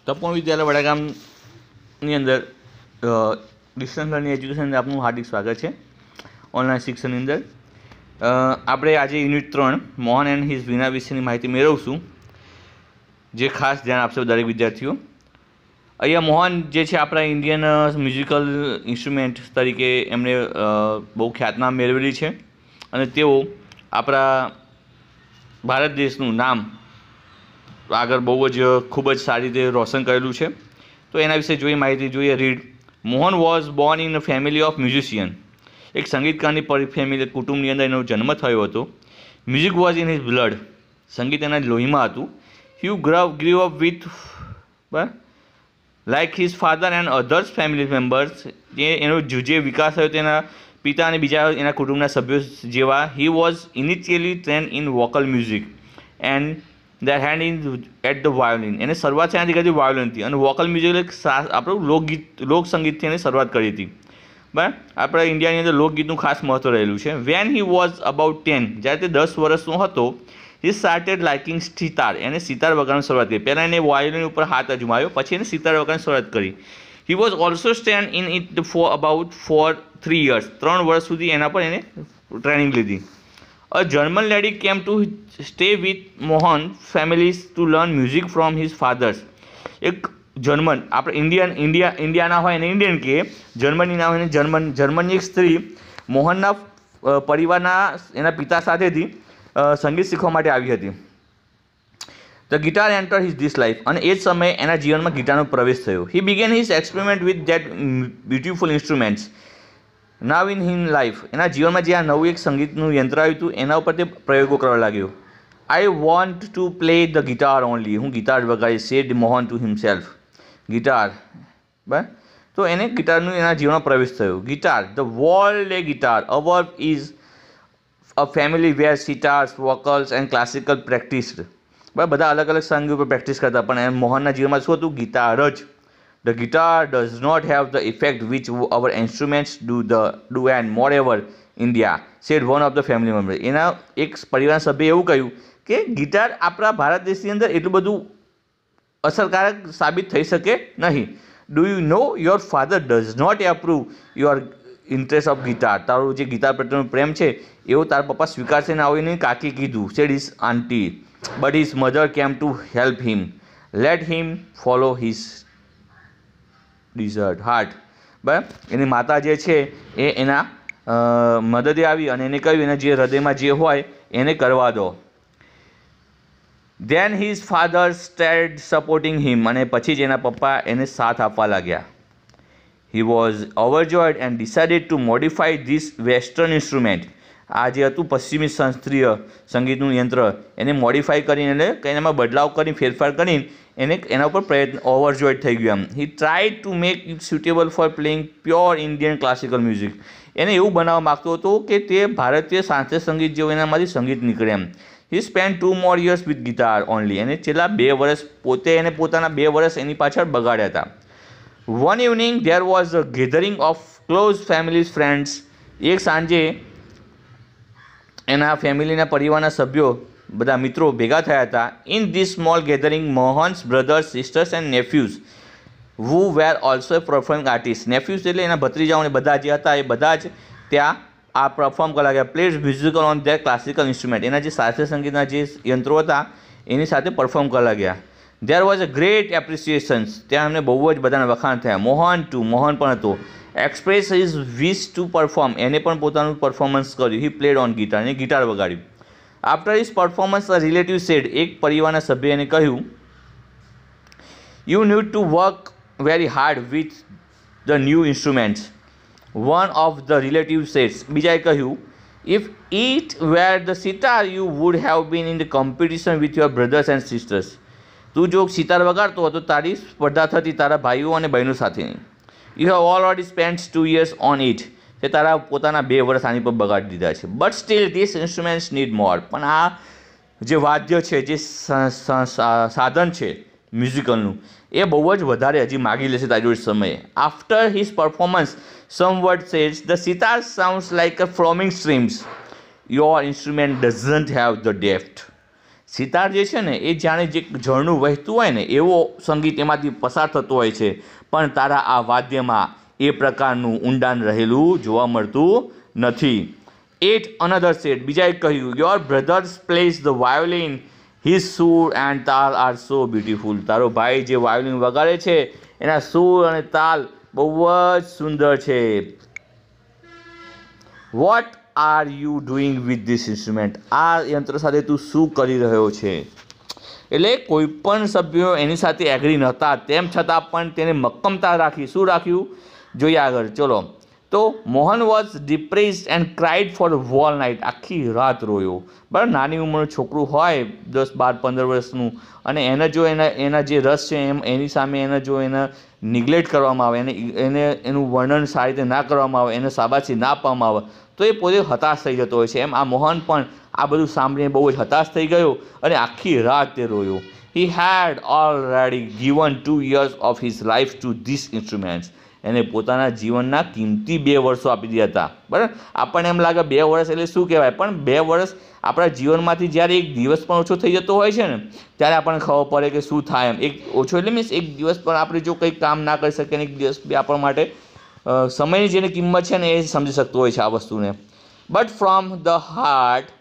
તપોવન વિદ્યાલય વડાગામની અંદર distance learning education અંદર આપનું હાર્દિક સ્વાગત છે. ઓનલાઈન શિક્ષણની અંદર આપણે આજે યુનિટ 3 મોહન એન્ડ હિઝ વીણા વિશેની માહિતી મેળવશું, જે ખાસ ધ્યાન આપશે દરેક વિદ્યાર્થીઓ. અહીંયા મોહન જે છે આપણા ઇન્ડિયન મ્યુઝિકલ ઇન્સ્ટ્રુમેન્ટ તરીકે એમણે બહુ ખ્યાતનામ મેળવેલી છે અને તેઓ આપણા ભારત દેશનું નામ આગળ બહુ જ ખૂબ જ સારી રીતે રોશન કરેલું છે. તો એના વિશે જોઈએ માહિતી જોઈએ. Read. Mohan was born in a family of musician. એક સંગીતકારની ફેમિલી કુટુંબની અંદર એનો જન્મ થયો હતો. Music was in his blood. સંગીત એના લોહીમાં હતું. He grew up with like his father and others family members. એનો જે વિકાસ થયો તેના પિતા અને બીજા એના કુટુંબના સભ્યો જેવા. He was initially trained in vocal music and there hand in at the violin. એને શરૂઆત ત્યાંથી કરી વાયોલિનથી, અને વોકલ મ્યુઝિક આપણું લોકસંગીતથી એને શરૂઆત કરી હતી. બરાબર. આપણા ઇન્ડિયાની અંદર લોકગીતનું ખાસ મહત્ત્વ રહેલું છે. વેન હી વોઝ અબાઉટ 10, જ્યારે તે 10 વર્ષનો હતો, હી સ્ટાર્ટેડ લાઇકિંગ સિતાર. એને સિતાર વગાડવાની શરૂઆત કરી. પહેલાં એને વાયોલિન ઉપર હાથ અજમાવ્યો, પછી એને સિતાર વગાડવાની શરૂઆત કરી. He was also stand in it for about 3 years. 3 વર્ષ સુધી એના પર એને ટ્રેનિંગ લીધી. A German lady came to stay with Mohan families to learn music from his fathers. એક જર્મન, આપણે ઇન્ડિયાના હોય એને ઇન્ડિયન કહે, જર્મનીના હોય એને જર્મનની એક સ્ત્રી મોહનના પરિવારના એના પિતા સાથેથી સંગીત શીખવા માટે આવી હતી. The guitar enter his this life. અને એ જ સમયે એના જીવનમાં ગિટારનો પ્રવેશ થયો. He began his experiment with that beautiful instruments now in his life. એના જીવનમાં જે આ નવું એક સંગીતનું યંત્ર આવ્યું હતું એના ઉપર તે પ્રયોગો કરવા લાગ્યો. I want to play the guitar only. હું ગિટાર વગાડીશ, said Mohan to himself. Guitar, બરાબર. તો એને ગિટારનું એના જીવનમાં પ્રવેશ થયો. Guitar, the world a guitar our is a family where sitars, vocals and classical practised. બરાબર. બધા અલગ અલગ સંગીત ઉપર પ્રેક્ટિસ કરતા, પણ મોહનના જીવનમાં શું હતું? ગિટાર જ. The guitar does not have the effect which our instruments do and moreover India, said one of the family members. એના એક પરિવારના સભ્યએ એવું કહ્યું કે ગિટાર આપણા ભારત દેશની અંદર એટલું બધું અસરકારક સાબિત થઈ શકે નહીં. Do you know your father does not approve your interest of guitar. તારું જે ગિટાર પ્રત્યેનો પ્રેમ છે એવું તારા પપ્પા સ્વીકારશે ને આવીને કાકી કીધું, said his aunty. But his mother came to help him. Let him follow his desert heart. બરાબર. એની માતા જે છે એ એના મદદે આવી અને એને કહ્યું એના જે હૃદયમાં જે હોય એને કરવા દો. Then his father started supporting him. અને પછી જ એના પપ્પા એને સાથ આપવા લાગ્યા. He was overjoyed and decided to modify this western instrument. આ જે હતું પશ્ચિમી શાસ્ત્રીય સંગીતનું યંત્ર, એને મોડિફાઈ કરીને એનામાં બદલાવ કરીને ફેરફાર કરીને એને એના ઉપર પ્રયત્ન ઓવરજોઈડ થઈ ગયું એમ. He tried to make it suitable for playing pure Indian classical music. એને એવું બનાવવા માગતો હતો કે તે ભારતીય શાસ્ત્રીય સંગીત જેવું એનામાંથી સંગીત નીકળે એમ. He spend 2 more years with guitar only. એને છેલ્લા 2 વર્ષ પોતાના 2 વર્ષ એની પાછળ બગાડ્યા હતા. One evening there was a gathering of close families friends. એક સાંજે એના ફેમિલીના પરિવારના સભ્યો બધા મિત્રો ભેગા થયા હતા. In this small gathering Mohan's brothers, sisters and nephews who were also performing artist. Nephews એટલે એના ભત્રીજાઓ બધા જે હતા એ બધા જ ત્યાં આ પરફોર્મ કરવા ગયા. Played musical on there classical instrument. એના જે શાસ્ત્રીય સંગીતના જે યંત્રો હતા એની સાથે પરફોર્મ કરવા ગયા. There was a great appreciations. ત્યાં અમને બહુ જ બધાના વખાણ થયા. મોહન પણ હતો. Express his wish to perform. એને પણ પોતાનું પરફોર્મન્સ કર્યું. He played on guitar. એને ગિટાર વગાડ્યું. After his performance a relative said. એક પરિવારના સભ્યએ એને કહ્યું, you need to work very hard with the new instruments. One of the relative saids. બીજાએ કહ્યું, if it were the sitar you would have been in the competition with your brothers and sisters. તું જો સિતાર વગાડતો હતો તારી સ્પર્ધા થતી તારા ભાઈઓ અને બહેનો સાથેની. You have already spend 2 years on it. તે તારા પોતાના 2 વર્ષ આની પર બગાડી દીધા છે. But still this instruments need more. પણ આ જે વાદ્ય છે, જે સાધન છે મ્યુઝિકલનું, એ બહુ જ વધારે હજી માગી લેશે તારી સમયે. After his performance some word says the sitar sounds like a flowing streams. Your instrument doesn't have the depth. Sitar જે છે ને એ જાણે જે ઝરણું વહેતું હોય ને એવો સંગીત એમાંથી પસાર થતો હોય છે, પણ તારા આ વાદ્યમાં એ પ્રકારનું ઊંડાણ રહેલું જોવા મળતું નથી. એટ અનધર સેડ, બીજાએ કહ્યું, your brothers place the violin, his સૂર એન્ડ તાલ આર સો બ્યુટીફુલ. તારો ભાઈ જે વાયોલિન વગાડે છે એના સૂર અને તાલ બહુ જ સુંદર છે. What are you doing with this instrument, આ યંત્ર સાથે તું શું કરી રહ્યો છે? એટલે કોઈ પણ સભ્યો એની સાથે એગ્રી નહોતા, તેમ છતાં પણ તેને મક્કમતા રાખી. શું રાખ્યું? જોઈએ આગળ, ચલો. તો Mohan was depressed and cried for whole night, આખી રાત રોયો. બરાબર, નાની ઉંમરનું છોકરું હોય 10, 12, 15 વર્ષનું, અને એને જો એના જે રસ છે એની સામે એને જો એને નિગ્લેક્ટ કરવામાં આવે, એનું વર્ણન સારી રીતે ના કરવામાં આવે, એને શાબાશી ના આપવામાં આવે, તો એ પોતે હતાશ થઈ જતો હોય છે. એમ આ મોહન પણ આ બધું સાંભળીને બહુ જ હતાશ થઈ ગયો અને આખી રાત તે રોયો. He had already given 2 years of his life to this instruments, એને પોતાના જીવનના કિંમતી 2 વર્ષો આપી દીધા હતા. બરાબર, આપણને એમ લાગે 2 વર્ષ એટલે શું કહેવાય, પણ 2 વર્ષ આપણા જીવનમાંથી જ્યારે એક દિવસ પણ ઓછો થઈ જતો હોય છે ને ત્યારે આપણને ખબર પડે કે શું થાય. એમ એક ઓછો એટલે મીન્સ એક દિવસ પણ આપણે જો કંઈક કામ ના કરી શકીએ ને એક દિવસ બી આપણા માટે સમયની જેની કિંમત છે ને એ સમજી શકતો હોય છે આ વસ્તુને. બટ ફ્રોમ ધ હાર્ટ,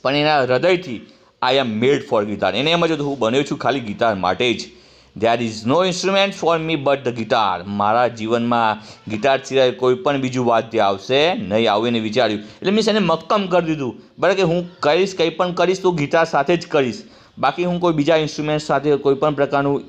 પણ એના હૃદયથી, આઈ એમ મેડ ફોર ગિટાર, એને એમ જ હતું હું બન્યો છું ખાલી ગિટાર માટે જ. There is no instrument for me but the guitar, મારા જીવનમાં ગિટાર સિવાય કોઈ પણ બીજું વાદ્ય આવશે નહીં, આવું એને વિચાર્યું. એટલે મીન્સ એને મક્કમ કરી દીધું, બરાબર, કે હું કરીશ, કંઈ પણ કરીશ તો ગિટાર સાથે જ કરીશ, બાકી હું કોઈ બીજા ઇન્સ્ટ્રુમેન્ટ સાથે કોઈ પણ પ્રકારનું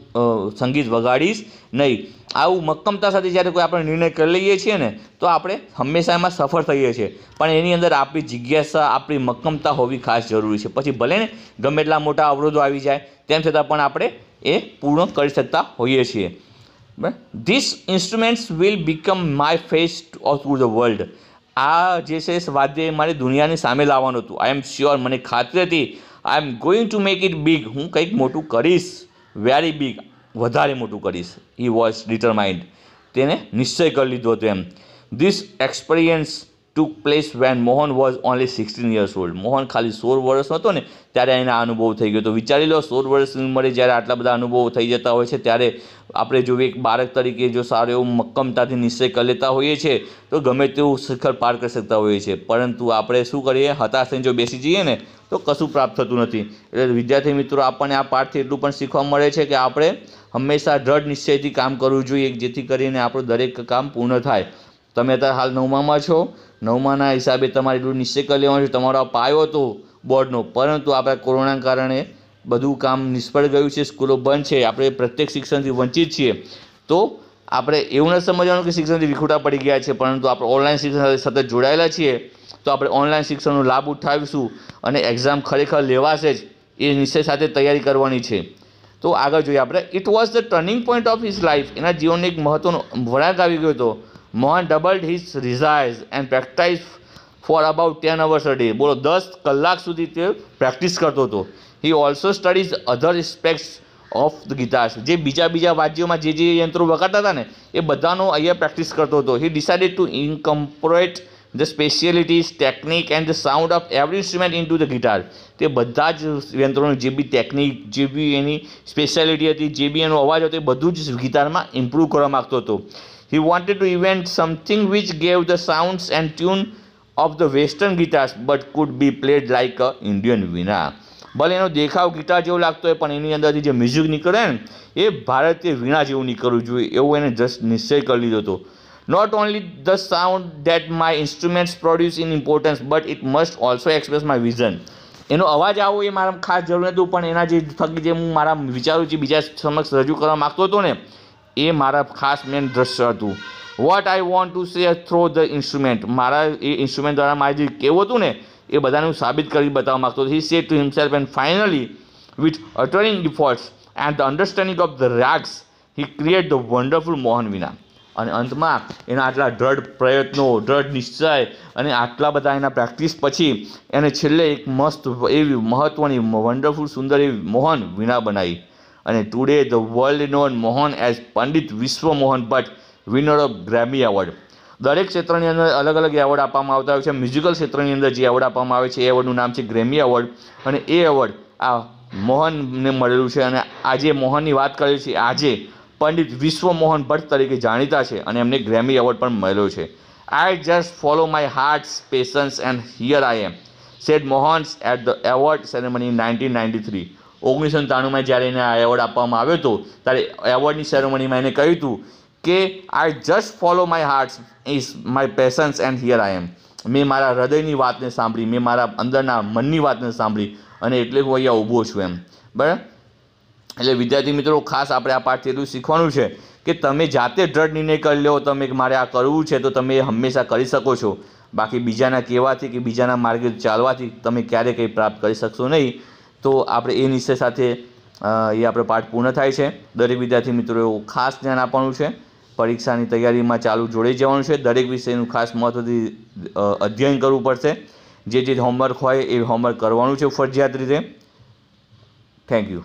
સંગીત વગાડીશ નહીં. આવું મક્કમતા સાથે જ્યારે કોઈ આપણે નિર્ણય કરી લઈએ છીએ ને તો આપણે હંમેશા એમાં સફળ થઈએ છીએ, પણ એની અંદર આપણી જિજ્ઞાસા, આપણી મક્કમતા હોવી ખાસ જરૂરી છે. પછી ભલે ને ગમે એટલા મોટા અવરોધો આવી જાય તેમ છતાં પણ આપણે એ પૂર્ણ કરી શકતા હોઈએ છીએ. This instruments will become my face to the world, આ જે છે વાદ્ય એ મારી દુનિયાની સામે લાવવાનું હતું. આઈ એમ શ્યોર, મને ખાતરી હતી, I am going to make it big, હું કંઈક મોટું કરીશ, વેરી બિગ, વધારે મોટું કરીશ. હી વોઝ ડિટરમાઇન્ડ, તેને નિશ્ચય કરી લીધો હતો એમ. This experience took place when Mohan was only 16 years old. Mohan ખાલી 16 વર્ષનો હતો ને ત્યારે એના અનુભવ થઈ ગયો હતો. વિચારી લો, 16 વર્ષની ઉંમરે જ્યારે આટલા બધા અનુભવો થઈ જતા હોય છે ત્યારે આપણે જો એક બાળક તરીકે જો સારો એવું મક્કમતાથી નિશ્ચય કરી લેતા હોઈએ છીએ તો ગમે તેવું શિખર પાર કરી શકતા હોઈએ છીએ. પરંતુ આપણે શું કરીએ, હતાશ થઈને જો બેસી જઈએ ને તો કશું પ્રાપ્ત થતું નથી. એટલે વિદ્યાર્થી મિત્રો, આપણને આ પાઠથી એટલું પણ શીખવા મળે છે કે આપણે હંમેશા દ્રઢ નિશ્ચયથી કામ કરવું જોઈએ, જેથી કરીને આપણું દરેક કામ પૂર્ણ થાય. તમે અત્યારે હાલ 9મામાં છો, 9માના હિસાબે તમારે એટલું નિશ્ચય કરી લેવાનું છે. તમારો આ પાયો હતો બોર્ડનો, પરંતુ આપણે કોરોનાના કારણે બધું કામ નિષ્ફળ ગયું છે, સ્કૂલો બંધ છે, આપણે પ્રત્યેક શિક્ષણથી વંચિત છીએ. તો આપણે એવું ન સમજવાનું કે શિક્ષણથી વિખૂટા પડી ગયા છે, પરંતુ આપણે ઓનલાઈન શિક્ષણ સાથે સતત જોડાયેલા છીએ. તો આપણે ઓનલાઈન શિક્ષણનો લાભ ઉઠાવીશું અને એક્ઝામ ખરેખર લેવાશે જ એ નિશ્ચય સાથે તૈયારી કરવાની છે. તો આગળ જોઈએ આપણે. It was the turning point of his life, એના જીવનનો એક મહત્વનો વળાંક આવી ગયો હતો. Mohan doubled his riyaz and practise for about 10 hours a day. બોલો, 10 કલાક સુધી તે પ્રેક્ટિસ કરતો હતો. He also studies other aspects of the guitars, જે બીજા વાદ્યોમાં જે યંત્રો વગાડતા હતા ને એ બધાનો અહીંયા પ્રેક્ટિસ કરતો હતો. He decided to incorporate the specialities, technique and the sound of every instrument into the guitar. તે બધા જ યંત્રોની જે બી ટેકનિક, જે બી એની સ્પેશિયાલિટી હતી, જે બી એનો અવાજ હતો એ બધું જ ગિટારમાં ઇમ્પ્રૂવ કરવા માગતો હતો. He wanted to invent something which gave the sounds and tune of the western guitars but could be played like a Indian veena. ભલે એનો દેખાવ ગિટાર જેવો લાગતો હોય પણ એની અંદરથી જે મ્યુઝિક નીકળે ને એ ભારતીય વીણા જેવું નીકળવું જોઈએ, એવું એને જસ્ટ નિશ્ચય કરી લીધો હતો. Not only the sound that my instruments produce in importance but it must also express my vision. એનો અવાજ આવો એ મારા ખાસ જરૂર નહોતું, પણ એના જે થકી જે હું મારા વિચારો જે બીજા સમક્ષ રજૂ કરવા માગતો હતો ને એ મારા ખાસ મેન દ્રશ્ય હતું. What I want to say throw the instrument, મારા એ ઇન્સ્ટ્રુમેન્ટ દ્વારા મારે જે કહેવું હતું ને એ બધાને હું સાબિત કરી બતાવવા માગતો હતો. He said to himself and finally with uttering efforts and the understanding of the ragas he create the wonderful Mohan Veena. અને અંતમાં એના આટલા દ્રઢ પ્રયત્નો, દ્રઢ નિશ્ચય અને આટલા બધા એના પ્રેક્ટિસ પછી એને છેલ્લે એક મસ્ત એવી મહત્ત્વની વન્ડરફુલ સુંદર એવી મોહન વીણા બનાવી. અને today the world known Mohan as Pandit Vishwa Mohan Bhatt, winner of Grammy award. દરેક ક્ષેત્રની અંદર અલગ અલગ એવોર્ડ આપવામાં આવતા હોય છે. મ્યુઝિકલ ક્ષેત્રની અંદર જે એવોર્ડ આપવામાં આવે છે એ એવોર્ડનું નામ છે ગ્રેમી એવોર્ડ, અને એ એવોર્ડ આ મોહનને મળેલું છે અને આજે મોહનની વાત કરીએ છીએ આજે પંડિત વિશ્વ મોહન ભટ્ટ તરીકે જાણીતા છે અને એમને ગ્રેમી એવોર્ડ પણ મળ્યો છે. I just follow my hearts passions and here I am said Mohan's at the award ceremony in 1993. 1993માં જ્યારે એને આ એવોર્ડ આપવામાં આવ્યો હતો ત્યારે એવોર્ડની સેરેમનીમાં એને કહ્યું હતું કે I just follow my hearts is my passions and here I am. મેં મારા હૃદયની વાતને સાંભળી, મેં મારા અંદરના મનની વાતને સાંભળી અને એટલે હું અહીંયા ઊભો છું એમ. બરાબર. એટલે વિદ્યાર્થી મિત્રો ખાસ આપણે આ પાઠથી એટલું શીખવાનું છે કે તમે જાતે દ્રઢ નિર્ણય કરી લો તમે કે મારે આ કરવું છે તો તમે હંમેશા કરી શકો છો. બાકી બીજાના કહેવાથી કે બીજાના માર્ગે ચાલવાથી તમે ક્યારેય કંઈ પ્રાપ્ત કરી શકશો નહીં. તો આપણે એ નિશ્ચય સાથે એ આપણો પાઠ પૂર્ણ થાય છે. દરેક વિદ્યાર્થી મિત્રો એવું ખાસ ધ્યાન આપવાનું છે. પરીક્ષાની તૈયારીમાં ચાલુ જોડાઈ જવાનું છે. દરેક વિષયનું ખાસ મહત્ત્વથી અધ્યયન કરવું પડશે. જે હોમવર્ક હોય એ હોમવર્ક કરવાનું છે ફરજિયાત રીતે. Thank you.